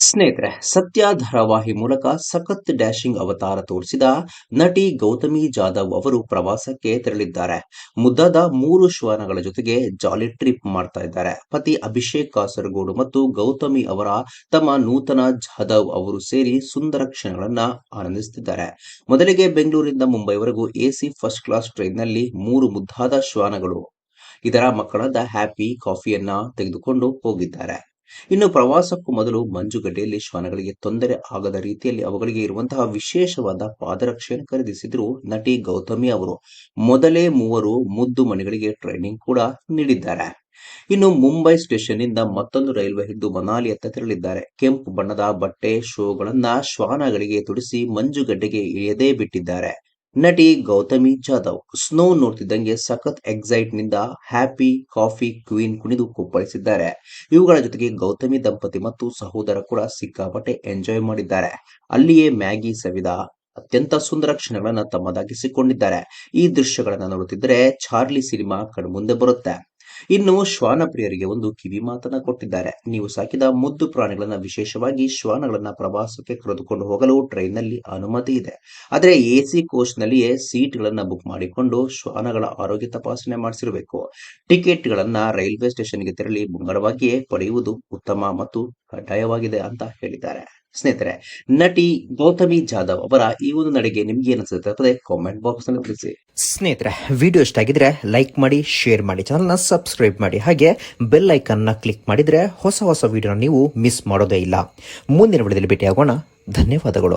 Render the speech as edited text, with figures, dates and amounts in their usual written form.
ಸ್ನೇಹಿತರೆ, ಸತ್ಯ ಧಾರಾವಾಹಿ ಮೂಲಕ ಸಖತ್ ಡ್ಯಾಶಿಂಗ್ ಅವತಾರ ತೋರಿಸಿದ ನಟಿ ಗೌತಮಿ ಜಾಧವ್ ಅವರು ಪ್ರವಾಸಕ್ಕೆ ತೆರಳಿದ್ದಾರೆ. ಮುದ್ದಾದ 3 ಶ್ವಾನಗಳ ಜೊತೆಗೆ ಜಾಲಿ ಟ್ರಿಪ್ ಮಾಡ್ತಾ ಇದ್ದಾರೆ. ಪತಿ ಅಭಿಷೇಕ್ ಕಾಸರಗೋಡು ಮತ್ತು ಗೌತಮಿ ಅವರ ತಮ್ಮ ನೂತನ ಜಾಧವ್ ಅವರು ಸೇರಿ ಸುಂದರ ಕ್ಷಣಗಳನ್ನ ಆನಂದಿಸುತ್ತಿದ್ದಾರೆ. ಮೊದಲಿಗೆ ಬೆಂಗಳೂರಿನಿಂದ ಮುಂಬೈವರೆಗೂ ಎಸಿ ಫಸ್ಟ್ ಕ್ಲಾಸ್ ಟ್ರೈನ್ನಲ್ಲಿ 3 ಮುದ್ದಾದ ಶ್ವಾನಗಳು ಇದರ ಮಕ್ಕಳಾದ ಹ್ಯಾಪಿ ಕಾಫಿಯನ್ನ ತೆಗೆದುಕೊಂಡು ಹೋಗಿದ್ದಾರೆ. ಇನ್ನು ಪ್ರವಾಸಕ್ಕೂ ಮೊದಲು ಮಂಜುಗಡ್ಡೆಯಲ್ಲಿ ಶ್ವಾನಗಳಿಗೆ ತೊಂದರೆ ಆಗದ ರೀತಿಯಲ್ಲಿ ಅವುಗಳಿಗೆ ಇರುವಂತಹ ವಿಶೇಷವಾದ ಪಾದರಕ್ಷೆಯನ್ನು ಖರೀದಿಸಿದ್ರು ನಟಿ ಗೌತಮಿ ಅವರು. ಮೊದಲೇ 3 ಮುದ್ದು ಮನೆಗಳಿಗೆ ಟ್ರೈನಿಂಗ್ ಕೂಡ ನೀಡಿದ್ದಾರೆ. ಇನ್ನು ಮುಂಬೈ ಸ್ಟೇಷನ್ನಿಂದ ಮತ್ತೊಂದು ರೈಲ್ವೆ ಹಿಡಿದು ಮನಾಲಿಯತ್ತ ತೆರಳಿದ್ದಾರೆ. ಕೆಂಪು ಬಣ್ಣದ ಬಟ್ಟೆ ಶೋಗಳನ್ನ ಶ್ವಾನಗಳಿಗೆ ತೊಡಿಸಿ ಮಂಜುಗಡ್ಡೆಗೆ ಇಳಿಯದೇ ಬಿಟ್ಟಿದ್ದಾರೆ ನಟಿ ಗೌತಮಿ ಜಾಧವ್. ಸ್ನೋ ನೋಡ್ತಿದ್ದಂಗೆ ಸಖತ್ ಎಕ್ಸೈಟ್ ನಿಂದ ಹ್ಯಾಪಿ ಕಾಫಿ ಕ್ವೀನ್ ಕುಣಿದು ಕುಪ್ಪಳಿಸಿದ್ದಾರೆ. ಇವುಗಳ ಜೊತೆಗೆ ಗೌತಮಿ ದಂಪತಿ ಮತ್ತು ಸಹೋದರ ಕೂಡ ಸಿಕ್ಕಾಪಟ್ಟೆ ಎಂಜಾಯ್ ಮಾಡಿದ್ದಾರೆ. ಅಲ್ಲಿಯೇ ಮ್ಯಾಗಿ ಸವಿದ ಅತ್ಯಂತ ಸುಂದರ ಕ್ಷಣಗಳನ್ನ ತಮ್ಮದಾಗಿಸಿಕೊಂಡಿದ್ದಾರೆ. ಈ ದೃಶ್ಯಗಳನ್ನ ನೋಡುತ್ತಿದ್ದರೆ ಚಾರ್ಲಿ ಸಿನಿಮಾ ಕಣ್ಮುಂದೆ ಬರುತ್ತೆ. ಇನ್ನು ಶ್ವಾನ ಪ್ರಿಯರಿಗೆ ಒಂದು ಕಿವಿ ಮಾತನ್ನ ಕೊಟ್ಟಿದ್ದಾರೆ. ನೀವು ಸಾಕಿದ ಮುದ್ದು ಪ್ರಾಣಿಗಳನ್ನ, ವಿಶೇಷವಾಗಿ ಶ್ವಾನಗಳನ್ನ ಪ್ರವಾಸಕ್ಕೆ ಕರೆದುಕೊಂಡು ಹೋಗಲು ಟ್ರೈನ್ನಲ್ಲಿ ಅನುಮತಿ ಇದೆ. ಆದರೆ ಎಸಿ ಕೋಚ್ನಲ್ಲಿಯೇ ಸೀಟ್ಗಳನ್ನ ಬುಕ್ ಮಾಡಿಕೊಂಡು ಶ್ವಾನಗಳ ಆರೋಗ್ಯ ತಪಾಸಣೆ ಮಾಡಿಸಿರಬೇಕು. ಟಿಕೆಟ್ಗಳನ್ನ ರೈಲ್ವೆ ಸ್ಟೇಷನ್ಗೆ ತೆರಳಿ ಮುಂಗಡವಾಗಿಯೇ ಪಡೆಯುವುದು ಉತ್ತಮ ಮತ್ತು ಕಡ್ಡಾಯವಾಗಿದೆ ಅಂತ ಹೇಳಿದ್ದಾರೆ. ಸ್ನೇಹಿತರೆ, ನಟಿ ಗೌತಮಿ ಜಾಧವ್ ಅವರ ಈ ಒಂದು ನಡೆಗೆ ನಿಮ್ಗೆ ಏನಿಸುತ್ತೆ ಕಾಮೆಂಟ್ ಬಾಕ್ಸ್ ನಲ್ಲಿ ತಿಳಿಸಿ. ಸ್ನೇಹಿತರೆ, ವಿಡಿಯೋ ಇಷ್ಟ ಆಗಿದ್ರೆ ಲೈಕ್ ಮಾಡಿ, ಶೇರ್ ಮಾಡಿ, ಚಾನಲ್ನ ಸಬ್ಸ್ಕ್ರೈಬ್ ಮಾಡಿ, ಹಾಗೆ ಬೆಲ್ ಐಕನ್ನ ಕ್ಲಿಕ್ ಮಾಡಿದ್ರೆ ಹೊಸ ವಿಡಿಯೋನ ನೀವು ಮಿಸ್ ಮಾಡೋದೇ ಇಲ್ಲ. ಮುಂದಿನ ವಿಡಿಯೋದಲ್ಲಿ ಭೇಟಿಯಾಗೋಣ. ಧನ್ಯವಾದಗಳು.